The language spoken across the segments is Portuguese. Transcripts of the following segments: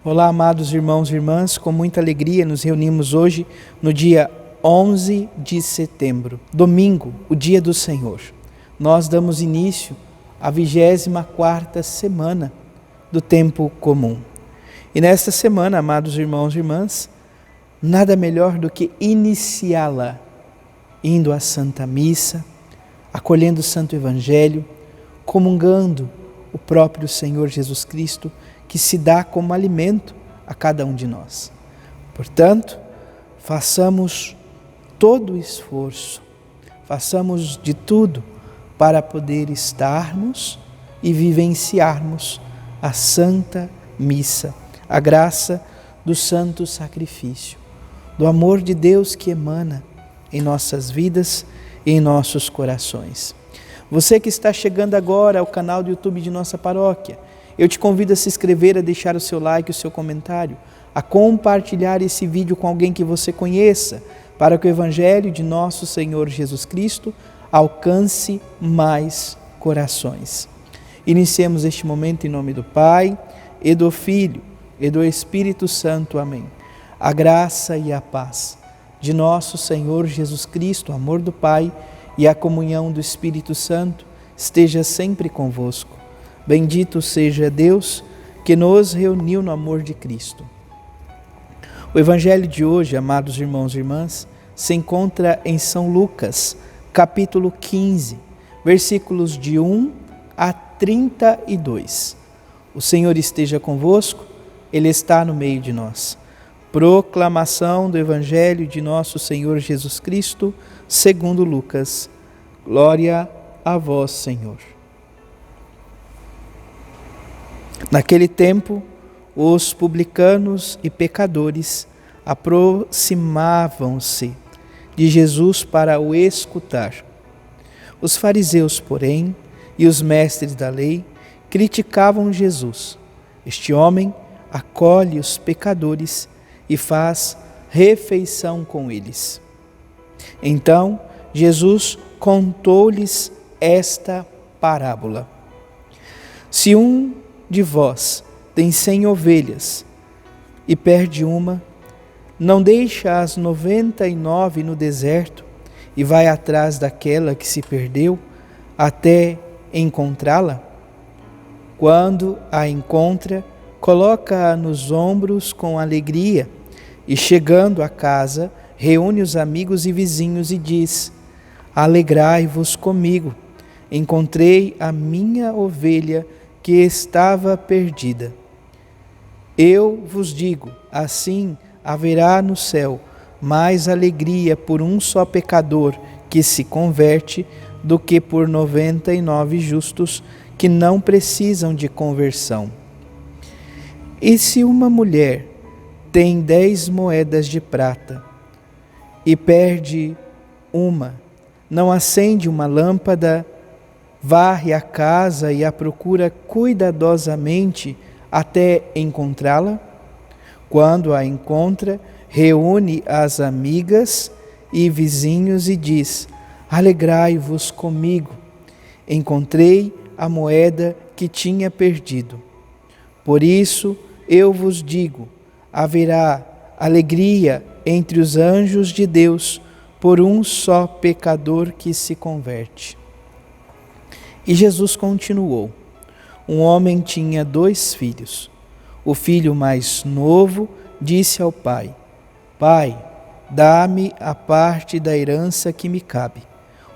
Olá, amados irmãos e irmãs, com muita alegria nos reunimos hoje no dia 11 de setembro, domingo, o dia do Senhor. Nós damos início à 24ª semana do tempo comum. E nesta semana, amados irmãos e irmãs, nada melhor do que iniciá-la indo à Santa Missa, acolhendo o Santo Evangelho, comungando o próprio Senhor Jesus Cristo, que se dá como alimento a cada um de nós. Portanto, façamos todo o esforço, façamos de tudo para poder estarmos e vivenciarmos a Santa Missa, a graça do santo sacrifício, do amor de Deus que emana em nossas vidas e em nossos corações. Você que está chegando agora ao canal do YouTube de nossa paróquia, eu te convido a se inscrever, a deixar o seu like, o seu comentário, a compartilhar esse vídeo com alguém que você conheça, para que o Evangelho de nosso Senhor Jesus Cristo alcance mais corações. Iniciemos este momento em nome do Pai, e do Filho, e do Espírito Santo. Amém. A graça e a paz de nosso Senhor Jesus Cristo, o amor do Pai e a comunhão do Espírito Santo esteja sempre convosco. Bendito seja Deus que nos reuniu no amor de Cristo. O Evangelho de hoje, amados irmãos e irmãs, se encontra em São Lucas, capítulo 15, versículos de 1 a 32. O Senhor esteja convosco, Ele está no meio de nós. Proclamação do Evangelho de nosso Senhor Jesus Cristo, segundo Lucas. Glória a vós, Senhor. Naquele tempo, os publicanos e pecadores aproximavam-se de Jesus para o escutar. Os fariseus, porém, e os mestres da lei criticavam Jesus. Este homem acolhe os pecadores e faz refeição com eles. Então, Jesus contou-lhes esta parábola. Se um de vós tem 100 ovelhas e perde uma, não deixa as 99 no deserto e vai atrás daquela que se perdeu até encontrá-la? Quando a encontra, coloca-a nos ombros com alegria e, chegando a casa, reúne os amigos e vizinhos e diz: alegrai-vos comigo, encontrei a minha ovelha que estava perdida. Eu vos digo, assim haverá no céu mais alegria por um só pecador que se converte do que por 99 justos que não precisam de conversão. E se uma mulher tem 10 moedas de prata e perde uma, não acende uma lâmpada, varre a casa e a procura cuidadosamente até encontrá-la? Quando a encontra, reúne as amigas e vizinhos e diz: alegrai-vos comigo, encontrei a moeda que tinha perdido. Por isso eu vos digo, haverá alegria entre os anjos de Deus por um só pecador que se converte. E Jesus continuou: um homem tinha 2 filhos. O filho mais novo disse ao pai: Pai, dá-me a parte da herança que me cabe.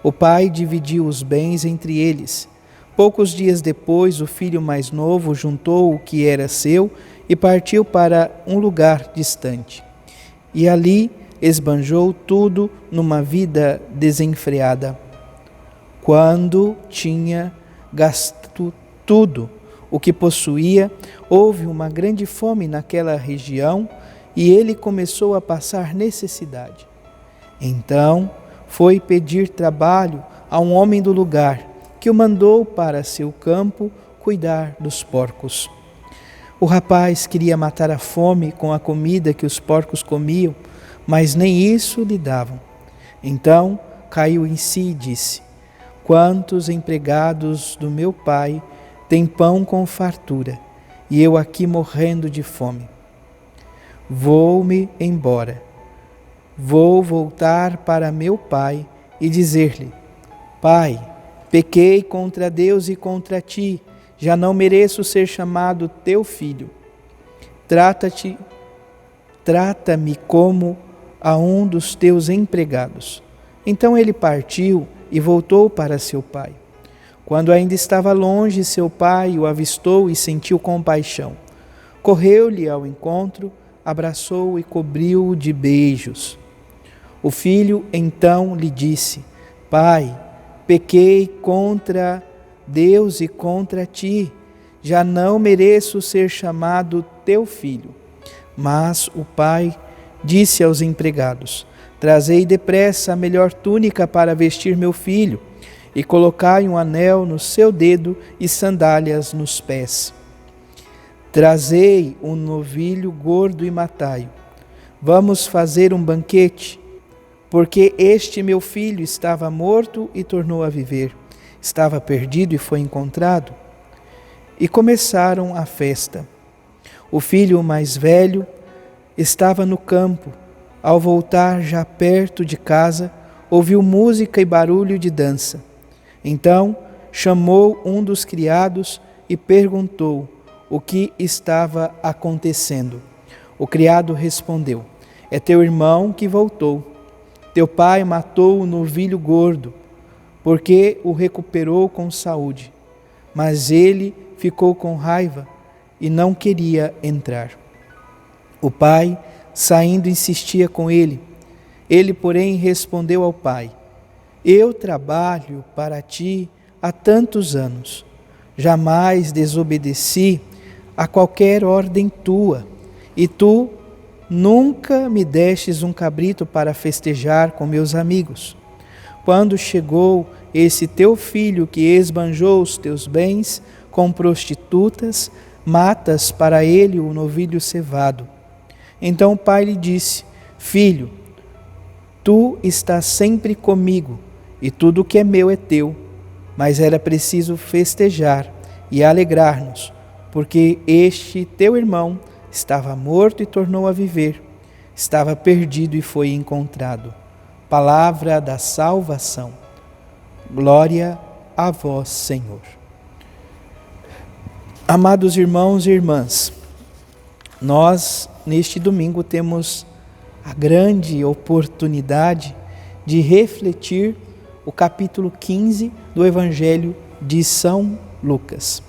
O pai dividiu os bens entre eles. Poucos dias depois, o filho mais novo juntou o que era seu e partiu para um lugar distante. E ali esbanjou tudo numa vida desenfreada. Quando tinha gasto tudo o que possuía, houve uma grande fome naquela região e ele começou a passar necessidade. Então foi pedir trabalho a um homem do lugar, que o mandou para seu campo cuidar dos porcos. O rapaz queria matar a fome com a comida que os porcos comiam, mas nem isso lhe davam. Então caiu em si e disse: quantos empregados do meu pai têm pão com fartura, e eu aqui morrendo de fome? Vou-me embora. Vou voltar para meu pai e dizer-lhe: Pai, pequei contra Deus e contra ti, já não mereço ser chamado teu filho. Trata-me como a um dos teus empregados. Então ele partiu e voltou para seu pai. Quando ainda estava longe, seu pai o avistou e sentiu compaixão. Correu-lhe ao encontro, abraçou-o e cobriu-o de beijos. O filho então lhe disse: Pai, pequei contra Deus e contra ti, já não mereço ser chamado teu filho. Mas o pai disse aos empregados: Trazei depressa a melhor túnica para vestir meu filho, e colocai um anel no seu dedo e sandálias nos pés. Trazei um novilho gordo e matai-o. Vamos fazer um banquete, porque este meu filho estava morto e tornou a viver, estava perdido e foi encontrado. E começaram a festa. O filho mais velho estava no campo. Ao voltar, já perto de casa, ouviu música e barulho de dança. Então chamou um dos criados e perguntou o que estava acontecendo. O criado respondeu: É teu irmão que voltou. Teu pai matou o novilho gordo, porque o recuperou com saúde. Mas ele ficou com raiva e não queria entrar. O pai, saindo, insistia com ele. Ele, porém, respondeu ao pai: Eu trabalho para ti há tantos anos. Jamais desobedeci a qualquer ordem tua, e tu nunca me destes um cabrito para festejar com meus amigos. Quando chegou esse teu filho que esbanjou os teus bens com prostitutas, matas para ele o novilho cevado. Então o pai lhe disse: Filho, tu estás sempre comigo, e tudo que é meu é teu. Mas era preciso festejar e alegrar-nos, porque este teu irmão estava morto e tornou a viver, estava perdido e foi encontrado. Palavra da salvação. Glória a vós, Senhor. Amados irmãos e irmãs, nós neste domingo temos a grande oportunidade de refletir o capítulo 15 do Evangelho de São Lucas.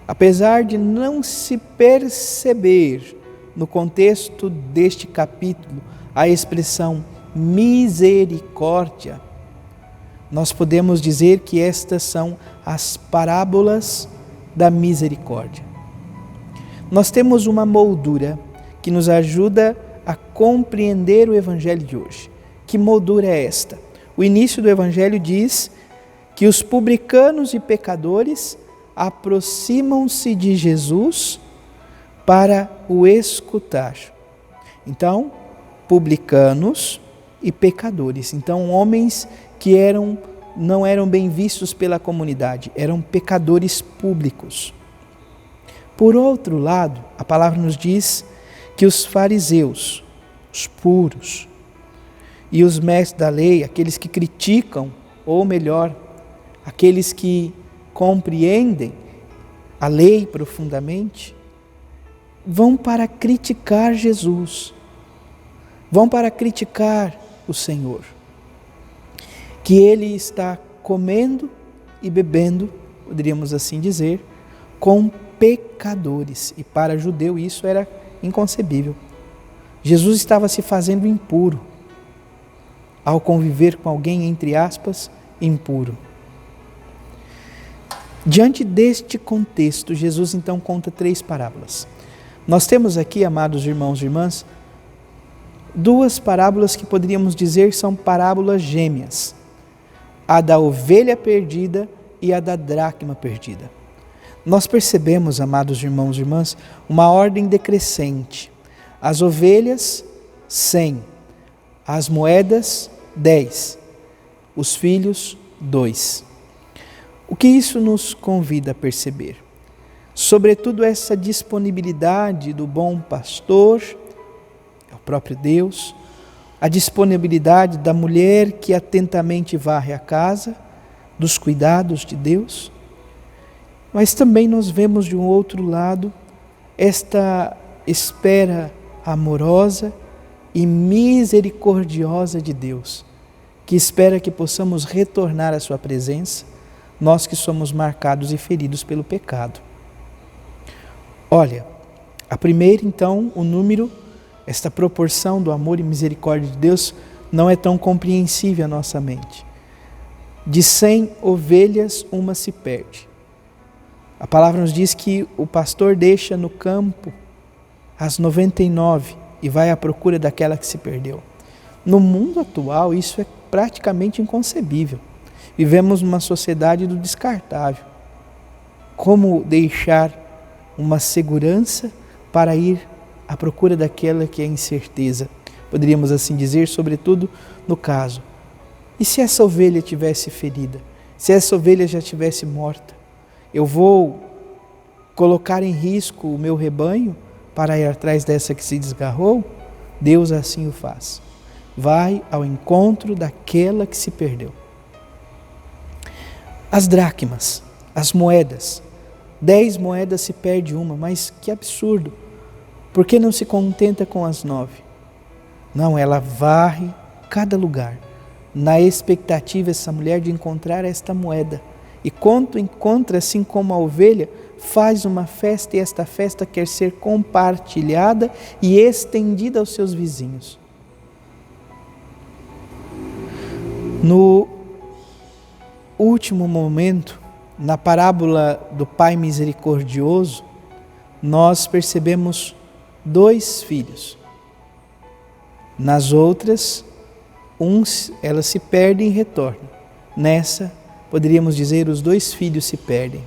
Apesar de não se perceber no contexto deste capítulo a expressão misericórdia, nós podemos dizer que estas são as parábolas da misericórdia. Nós temos uma moldura que nos ajuda a compreender o Evangelho de hoje. Que moldura é esta? O início do Evangelho diz que os publicanos e pecadores aproximam-se de Jesus para o escutar. Então, publicanos e pecadores. Então, homens que não eram bem vistos pela comunidade, eram pecadores públicos. Por outro lado, a palavra nos diz que os fariseus, os puros, e os mestres da lei, aqueles que criticam, ou melhor, aqueles que compreendem a lei profundamente, vão para criticar Jesus, vão para criticar o Senhor, que ele está comendo e bebendo, poderíamos assim dizer, com pecadores. E para judeu isso era inconcebível. Jesus estava se fazendo impuro ao conviver com alguém, entre aspas, impuro. Diante deste contexto, Jesus então conta 3 parábolas. Nós temos aqui, amados irmãos e irmãs, 2 parábolas que poderíamos dizer são parábolas gêmeas. A da ovelha perdida e a da dracma perdida. Nós percebemos, amados irmãos e irmãs, uma ordem decrescente. As ovelhas, 100. As moedas, 10. Os filhos, 2. O que isso nos convida a perceber? Sobretudo essa disponibilidade do bom pastor é o próprio Deus, a disponibilidade da mulher que atentamente varre a casa, dos cuidados de Deus, mas também nós vemos de um outro lado esta espera amorosa e misericordiosa de Deus, que espera que possamos retornar à sua presença, nós que somos marcados e feridos pelo pecado. Olha, a primeira então, o número, esta proporção do amor e misericórdia de Deus não é tão compreensível à nossa mente. De 100 ovelhas, uma se perde. A palavra nos diz que o pastor deixa no campo as 99 e vai à procura daquela que se perdeu. No mundo atual, isso é praticamente inconcebível. Vivemos numa sociedade do descartável. Como deixar uma segurança para ir à procura daquela que é incerteza? Poderíamos assim dizer, sobretudo no caso. E se essa ovelha tivesse ferida? Se essa ovelha já tivesse morta? Eu vou colocar em risco o meu rebanho para ir atrás dessa que se desgarrou? Deus assim o faz. Vai ao encontro daquela que se perdeu. As dracmas, as moedas. 10 moedas se perde uma, mas que absurdo. Por que não se contenta com as 9? Não, ela varre cada lugar, na expectativa, essa mulher, de encontrar esta moeda. E quando encontra, assim como a ovelha, faz uma festa, e esta festa quer ser compartilhada e estendida aos seus vizinhos. No último momento, na parábola do Pai misericordioso, nós percebemos 2 filhos. Nas outras, elas se perdem e retornam. Nessa, poderíamos dizer, os 2 filhos se perdem.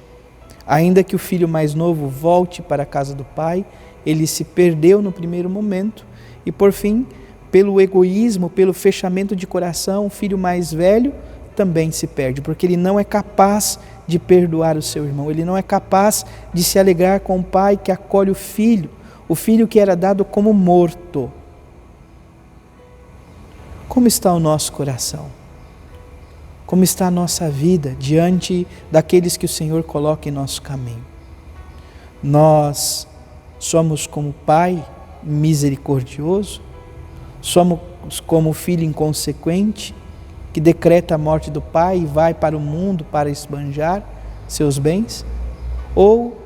Ainda que o filho mais novo volte para a casa do pai, ele se perdeu no primeiro momento e, por fim, pelo egoísmo, pelo fechamento de coração, o filho mais velho também se perde, porque ele não é capaz de perdoar o seu irmão, ele não é capaz de se alegrar com o pai que acolhe o filho que era dado como morto. Como está o nosso coração? Como está a nossa vida diante daqueles que o Senhor coloca em nosso caminho? Nós somos como pai misericordioso? Somos como o filho inconsequente que decreta a morte do pai e vai para o mundo para esbanjar seus bens? Ou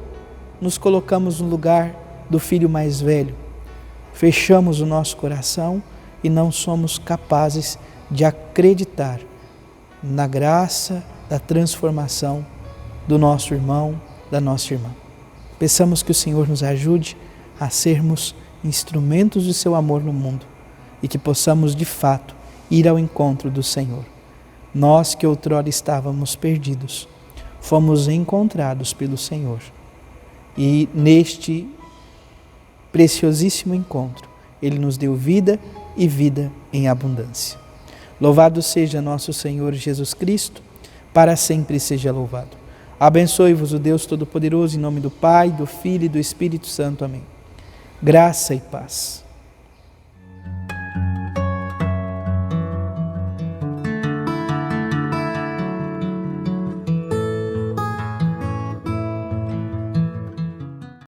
nos colocamos no lugar do filho mais velho, fechamos o nosso coração e não somos capazes de acreditar na graça da transformação do nosso irmão, da nossa irmã? Peçamos que o Senhor nos ajude a sermos instrumentos do seu amor no mundo e que possamos de fato ir ao encontro do Senhor. Nós que outrora estávamos perdidos, fomos encontrados pelo Senhor. E neste preciosíssimo encontro, Ele nos deu vida e vida em abundância. Louvado seja nosso Senhor Jesus Cristo, para sempre seja louvado. Abençoe-vos o Deus Todo-Poderoso, em nome do Pai, do Filho e do Espírito Santo. Amém. Graça e paz.